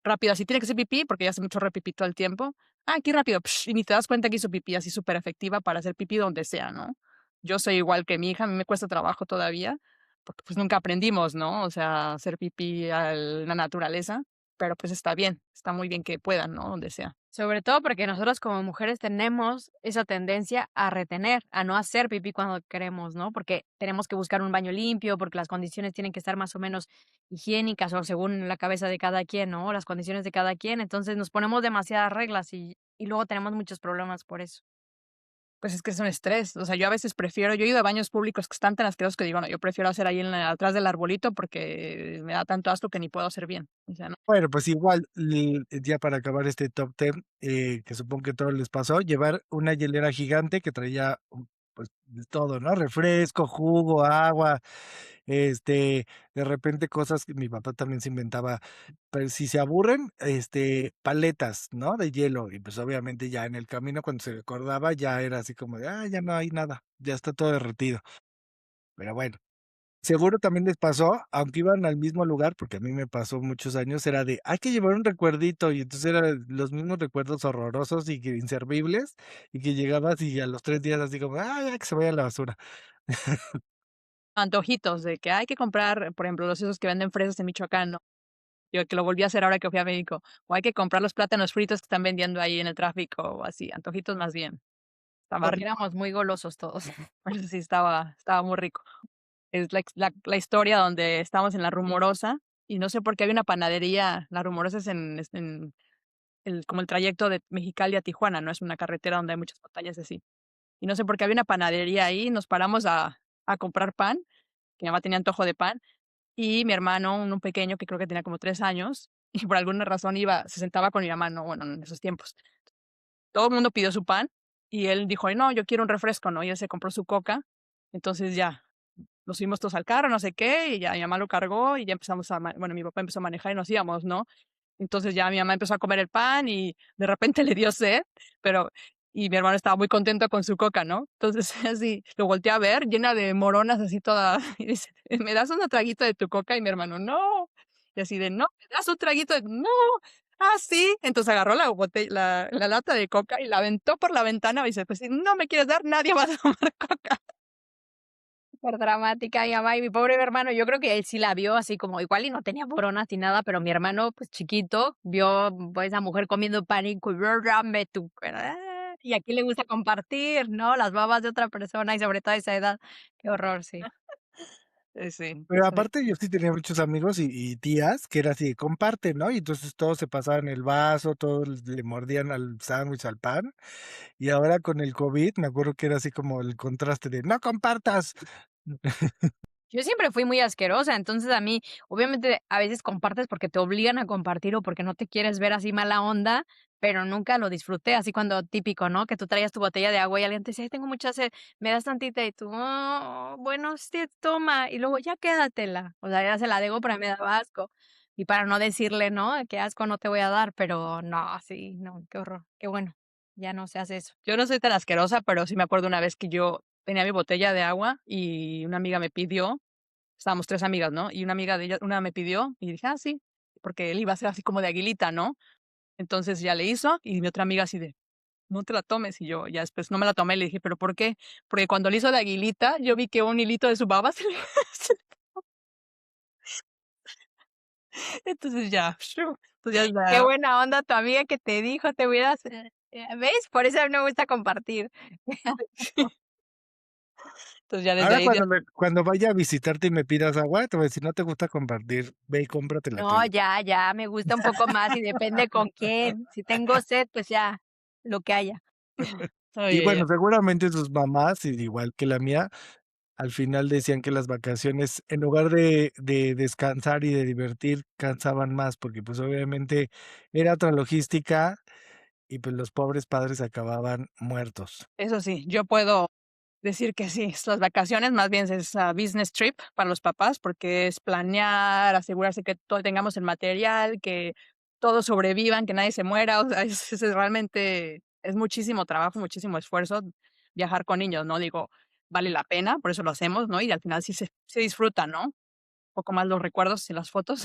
rápido, así tiene que hacer pipí, porque ella hace mucho repipí todo el tiempo. Ah, aquí rápido, y ni te das cuenta que hizo pipí, así súper efectiva para hacer pipí donde sea, ¿no? Yo soy igual que mi hija, a mí me cuesta trabajo todavía, porque, pues, nunca aprendimos, ¿no? O sea, hacer pipí al la naturaleza, pero, pues, está bien, está muy bien que puedan, ¿no? Donde sea. Sobre todo porque nosotros como mujeres tenemos esa tendencia a retener, a no hacer pipí cuando queremos, ¿no? Porque tenemos que buscar un baño limpio, porque las condiciones tienen que estar más o menos higiénicas o según la cabeza de cada quien, ¿no? Las condiciones de cada quien. Entonces nos ponemos demasiadas reglas y luego tenemos muchos problemas por eso. Pues, es que es un estrés, o sea, yo he ido a baños públicos que están tan asquerosos que digo: "No, yo prefiero hacer ahí en la atrás del arbolito porque me da tanto asco que ni puedo hacer bien". O sea, no. bueno, pues igual, ya para acabar este top 10, que supongo que a todos les pasó, llevar una hielera gigante que traía, pues, de todo, ¿no? Refresco, jugo, agua, de repente cosas que mi papá también se inventaba, pero si se aburren, paletas, ¿no? De hielo, y pues, obviamente, ya en el camino, cuando se acordaba, ya era así como de: "Ah, ya no hay nada, ya está todo derretido". Pero bueno. Seguro también les pasó, aunque iban al mismo lugar, porque a mí me pasó muchos años, era de: "Hay que llevar un recuerdito", y entonces eran los mismos recuerdos horrorosos y que inservibles, y que llegabas y a los 3 días así como: "Ah, ya que se vaya a la basura". Antojitos de que hay que comprar, por ejemplo, los esos que venden fresas en Michoacán, ¿no? Yo que lo volví a hacer ahora que fui a México, o hay que comprar los plátanos fritos que están vendiendo ahí en el tráfico, o así, antojitos más bien. Estaba Porque rico, éramos muy golosos todos. eso sí estaba muy rico. Es la historia donde estábamos en La Rumorosa, y no sé por qué había una panadería. La Rumorosa es en el como el trayecto de Mexicali a Tijuana, ¿no? Es una carretera donde hay muchas montañas y así. Y no sé por qué había una panadería ahí, nos paramos a comprar pan, que mi mamá tenía antojo de pan, y mi hermano, uno pequeño que creo que tenía como 3 años, y por alguna razón se sentaba con mi mamá, ¿no? Bueno, en esos tiempos. Todo el mundo pidió su pan, y él dijo: "Ay, no, yo quiero un refresco", ¿no? Y él se compró su coca. Entonces ya, nos subimos todos al carro, no sé qué, y ya mi mamá lo cargó, y ya empezamos bueno, mi papá empezó a manejar y nos íbamos, ¿no? Entonces ya mi mamá empezó a comer el pan y de repente le dio sed, pero y mi hermano estaba muy contento con su coca, ¿no? Entonces, así, lo volteé a ver, llena de moronas, así toda, y dice: "¿Me das un traguito de tu coca?". Y mi hermano: "No". Y así de: "¿No, me das un traguito de?". "No". "Ah, sí". Entonces agarró la lata de coca y la aventó por la ventana, y dice: "Pues si no me quieres dar, nadie va a tomar coca". Súper dramática mi mamá y mi pobre hermano, yo creo que él sí la vio así como igual y no tenía boronas ni nada, pero mi hermano, pues, chiquito, vio, pues, esa mujer comiendo pan y dame tu y aquí le gusta compartir, ¿no? Las babas de otra persona y sobre todo a esa edad. Qué horror, sí. Sí, Pero son aparte yo sí tenía muchos amigos y tías que era así de: "Comparte", ¿no? Y entonces todos se pasaban el vaso, todos le mordían al sándwich, al pan. Y ahora con el COVID, me acuerdo que era así como el contraste de: "No compartas". Yo siempre fui muy asquerosa, entonces a mí, obviamente, a veces compartes porque te obligan a compartir o porque no te quieres ver así mala onda, pero nunca lo disfruté, así cuando típico, ¿no? Que tú traías tu botella de agua y alguien te decía: "Ay, tengo mucha sed, ¿me das tantita?". Y tú: "Oh, bueno, sí, toma", y luego: "Ya quédatela". O sea, ya se la debo, pero a mí me daba asco. Y para no decirle, ¿no? Qué asco, no te voy a dar, pero no, sí, no, qué horror, qué bueno, ya no se hace eso. Yo no soy tan asquerosa, pero sí me acuerdo una vez que yo tenía mi botella de agua y una amiga me pidió. estábamos 3 amigas, ¿no? Y una amiga de ella, una me pidió y dije: "Ah, sí", porque él iba a ser así como de aguilita, ¿no? Entonces ya le hizo y mi otra amiga así de: "No te la tomes", y yo ya después no me la tomé, le dije: "¿Pero por qué?". Porque cuando le hizo la aguilita, yo vi que un hilito de su baba se le entonces ya, entonces ya Qué la buena onda tu amiga que te dijo, te hubieras ¿ves? Por eso a mí no me gusta compartir. entonces ya desde Ahora ahí de cuando vaya a visitarte y me pidas agua, te voy a decir: "No te gusta compartir, ve y cómprate la No, tuya". ya, ya, me gusta un poco más y depende con quién. Si tengo sed, pues ya, lo que haya. Y ay, ay, ay. bueno, seguramente sus mamás, y igual que la mía, al final decían que las vacaciones, en lugar de descansar y de divertir, cansaban más, porque, pues, obviamente era otra logística y, pues, los pobres padres acababan muertos. Eso sí, yo puedo decir que sí, estas vacaciones más bien es, business trip para los papás, porque es planear, asegurarse que todo tengamos el material, que todos sobrevivan, que nadie se muera, o sea, es realmente es muchísimo trabajo, muchísimo esfuerzo viajar con niños, ¿no? Digo, vale la pena, por eso lo hacemos, ¿no? Y al final sí se disfruta, ¿no? Un poco más los recuerdos y las fotos,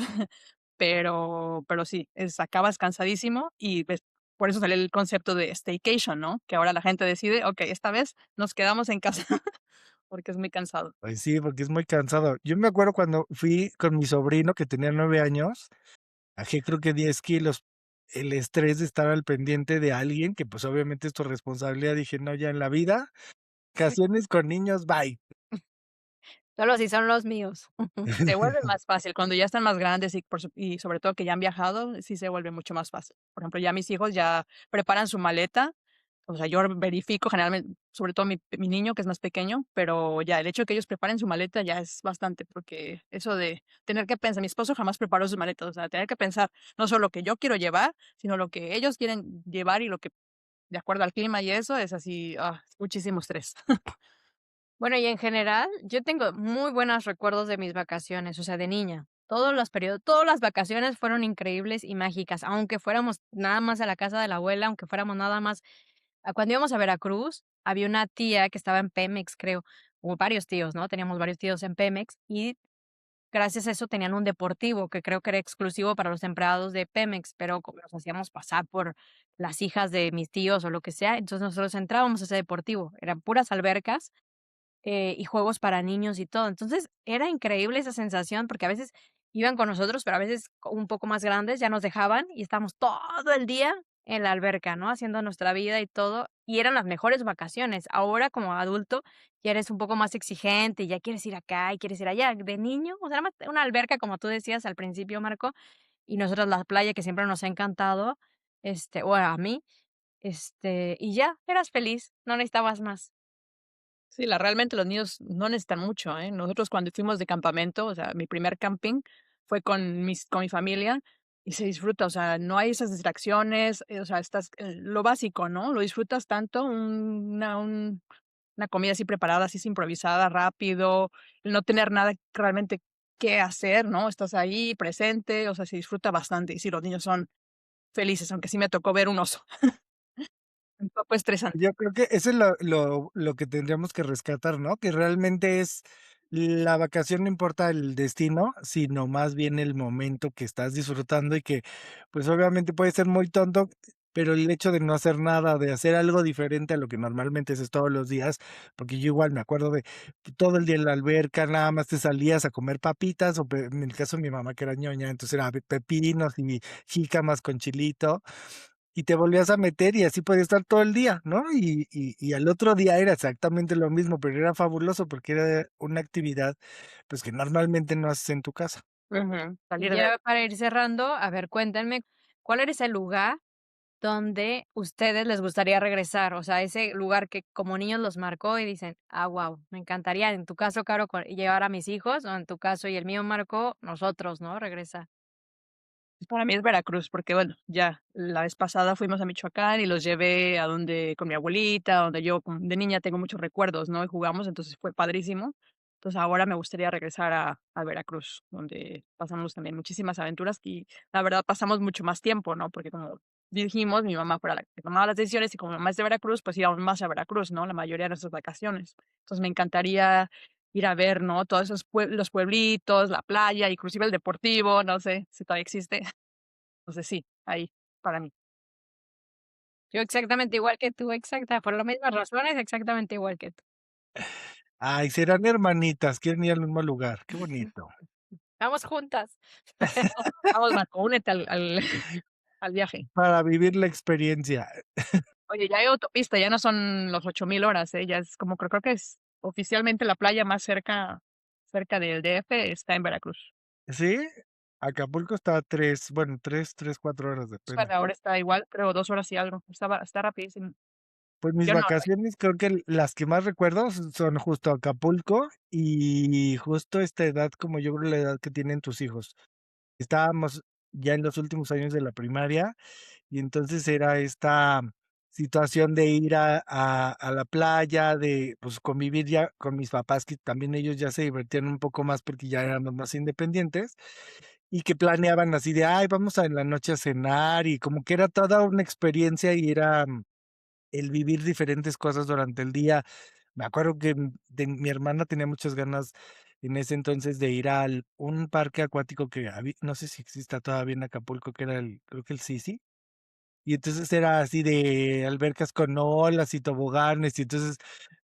pero sí, acabas cansadísimo y, pues, por eso salió el concepto de staycation, ¿no? Que ahora la gente decide: "Okey, esta vez nos quedamos en casa", porque es muy cansado. Pues sí, porque es muy cansado. Yo me acuerdo cuando fui con mi sobrino, que tenía 9 años, bajé creo que 10 kilos. El estrés de estar al pendiente de alguien que, pues, obviamente es tu responsabilidad. Dije: "No, ya en la vida, vacaciones con niños, bye". Solo si son los míos. Se vuelve más fácil cuando ya están más grandes y sobre todo que ya han viajado, sí se vuelve mucho más fácil. Por ejemplo, ya mis hijos ya preparan su maleta, o sea, yo verifico generalmente, sobre todo mi niño, que es más pequeño, pero ya el hecho de que ellos preparen su maleta ya es bastante, porque eso de tener que pensar mi esposo jamás preparó sus maletas, o sea, tener que pensar no solo lo que yo quiero llevar, sino lo que ellos quieren llevar y lo que de acuerdo al clima y eso es así, muchísimo estrés. Bueno, y en general, yo tengo muy buenos recuerdos de mis vacaciones, o sea, de niña. Todas las vacaciones fueron increíbles y mágicas, aunque fuéramos nada más a la casa de la abuela, aunque fuéramos nada más cuando íbamos a Veracruz, había una tía que estaba en Pemex, creo, o varios tíos, ¿no? Teníamos varios tíos en Pemex y gracias a eso tenían un deportivo que creo que era exclusivo para los empleados de Pemex, pero como nos hacíamos pasar por las hijas de mis tíos o lo que sea, entonces nosotros entrábamos a ese deportivo. Eran puras albercas y juegos para niños y todo. Entonces, era increíble esa sensación, porque a veces iban con nosotros, pero a veces un poco más grandes ya nos dejaban y estábamos todo el día en la alberca, ¿no? Haciendo nuestra vida y todo, y eran las mejores vacaciones. Ahora, como adulto, ya eres un poco más exigente, y ya quieres ir acá y quieres ir allá. De niño, o sea, nada más una alberca, como tú decías al principio, Marco, y nosotros la playa que siempre nos ha encantado, o a mí, y ya, eras feliz, no necesitabas más. Sí, la realmente los niños no necesitan mucho, ¿eh? Nosotros cuando fuimos de campamento, o sea, mi primer camping fue con mi familia y se disfruta, o sea, no hay esas distracciones, o sea, estás lo básico, ¿no? Lo disfrutas tanto, una comida así preparada, así improvisada, rápido, el no tener nada realmente que hacer, ¿no? Estás ahí presente, o sea, se disfruta bastante. Y sí, los niños son felices, aunque sí me tocó ver un oso, un poco estresante. Yo creo que eso es lo que tendríamos que rescatar, ¿no? Que realmente es la vacación, no importa el destino, sino más bien el momento que estás disfrutando y que, pues, obviamente puede ser muy tonto, pero el hecho de no hacer nada, de hacer algo diferente a lo que normalmente haces todos los días, porque yo igual me acuerdo de todo el día en la alberca, nada más te salías a comer papitas o en el caso de mi mamá que era ñoña, entonces era pepinos y jícamas con chilito, y te volvías a meter y así podías estar todo el día, ¿no? Y al otro día era exactamente lo mismo, pero era fabuloso porque era una actividad, pues, que normalmente no haces en tu casa. Ujú, Y salir de ya para ir cerrando, a ver, cuéntenme, ¿cuál era ese lugar donde ustedes les gustaría regresar? O sea, ese lugar que como niños los marcó y dicen: "Ah, guau, me encantaría", en tu caso, Caro, llevar a mis hijos, o en tu caso y el mío, Marco, nosotros, ¿no? Regresar. Para mí es Veracruz, porque bueno, ya la vez pasada fuimos a Michoacán y los llevé a donde con mi abuelita, donde yo de niña tengo muchos recuerdos, ¿no? Y jugamos, entonces fue padrísimo. Entonces ahora me gustaría regresar a Veracruz, donde pasamos también muchísimas aventuras y la verdad pasamos mucho más tiempo, ¿no? Porque como dijimos, mi mamá fuera la que tomaba las decisiones y como mi mamá es de Veracruz, pues íbamos más a Veracruz, ¿no? La mayoría de nuestras vacaciones. Entonces me encantaría ir a ver, ¿no? Todos esos los pueblitos, la playa, inclusive el deportivo, no sé si todavía existe. Entonces sí, ahí, para mí. Yo exactamente igual que tú, exacta, por las mismas razones, exactamente igual que tú. Ay, serán hermanitas, quieren ir al mismo lugar, qué bonito. Vamos juntas. Vamos, Marco, únete al viaje. Para vivir la experiencia. Oye, ya hay autopista, ya no son los 8000 horas, ya es como creo que es oficialmente la playa más cerca del DF está en Veracruz. ¿Sí? Acapulco está a 3, bueno, 3, 4 horas, depende. Bueno, ahora está igual, creo 2 horas y algo, está rapidísimo. Pues mis Yo no, vacaciones, creo que las que más recuerdo son justo Acapulco y justo esta edad, como yo creo la edad que tienen tus hijos. Estábamos ya en los últimos años de la primaria y entonces era esta situación de ir a la playa, de pues convivir ya con mis papás, que también ellos ya se divertían un poco más porque ya éramos más independientes y que planeaban así de, ay, vamos a en la noche a cenar y como que era toda una experiencia y era el vivir diferentes cosas durante el día. Me acuerdo que mi hermana tenía muchas ganas en ese entonces de ir al un parque acuático que no sé si exista todavía en Acapulco, que era creo que el Sisi. Y entonces era así de albercas con olas y toboganes. Y entonces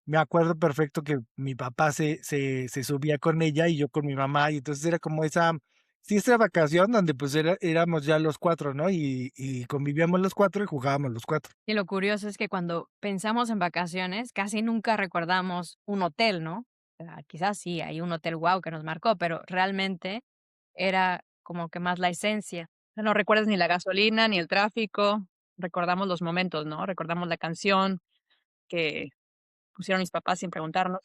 me acuerdo perfecto que mi papá se subía con ella y yo con mi mamá. Y entonces era como sí, esa vacación donde pues éramos ya los cuatro, ¿no? Y convivíamos los cuatro y jugábamos los cuatro. Y lo curioso es que cuando pensamos en vacaciones, casi nunca recordamos un hotel, ¿no? O sea, quizás sí, hay un hotel wow que nos marcó, pero realmente era como que más la esencia. no recuerdas ni la gasolina, ni el tráfico, recordamos los momentos, ¿no? Recordamos la canción que pusieron mis papás sin preguntarnos.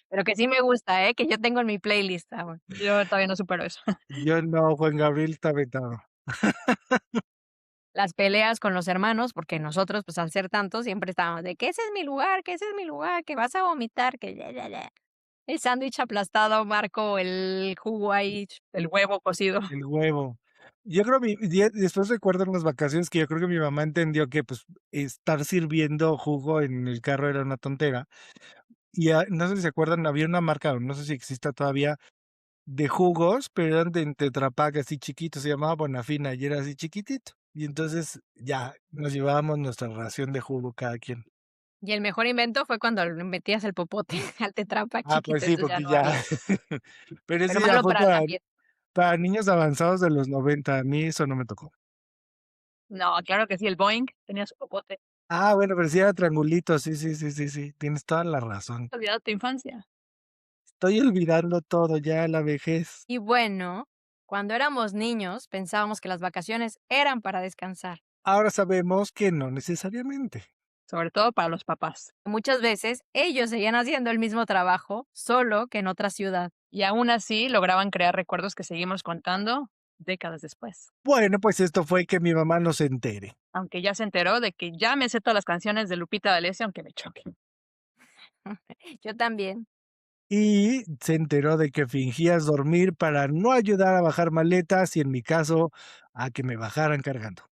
Pero que sí me gusta, ¿eh? Que yo tengo en mi playlist aún. Yo todavía no supero eso. Yo no, Juan Gabriel está vetado. Las peleas con los hermanos, porque nosotros, pues, al ser tantos, siempre estábamos de que ese es mi lugar, que ese es mi lugar, que vas a vomitar, que ya, ya, ya. El sándwich aplastado, Marco, el jugo ahí. El huevo cocido. El huevo. Yo creo después recuerdo en las vacaciones que yo creo que mi mamá entendió que pues estar sirviendo jugo en el carro era una tontera. Y no sé si se acuerdan, había una marca, no sé si exista todavía, de jugos, pero eran de Tetra Pak así chiquitos, se llamaba Bonafina y era así chiquitito. Y entonces ya nos llevábamos nuestra ración de jugo cada quien. Y el mejor invento fue cuando le metías el popote al Tetra Pak Ah, pues chiquito, sí, entonces ya porque no ya. había. Pero Pero ese ya malo fue para la dieta. para niños avanzados de los 90. A mí eso no me tocó. No, claro que sí, el Boeing tenía su popote. Ah, bueno, pero sí era triangulito, sí, sí, sí, sí, sí, tienes toda la razón. ¿Has olvidado tu infancia? Estoy olvidando todo ya, la vejez. Y bueno, cuando éramos niños, pensábamos que las vacaciones eran para descansar. Ahora sabemos que no necesariamente. Sobre todo para los papás. Muchas veces ellos seguían haciendo el mismo trabajo, solo que en otra ciudad. Y aún así lograban crear recuerdos que seguimos contando décadas después. Bueno, pues esto fue que mi mamá no se entere. Aunque ya se enteró de que ya me sé todas las canciones de Lupita D'Alessio, aunque me choquen. Yo también. Y se enteró de que fingías dormir para no ayudar a bajar maletas y en mi caso, a que me bajaran cargando.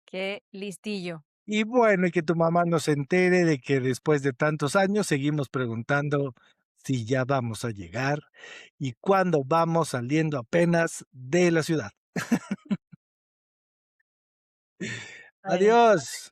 Qué listillo. Y bueno, y que tu mamá no se entere de que después de tantos años seguimos preguntando si ya vamos a llegar y cuándo vamos saliendo apenas de la ciudad. Ay, Adiós.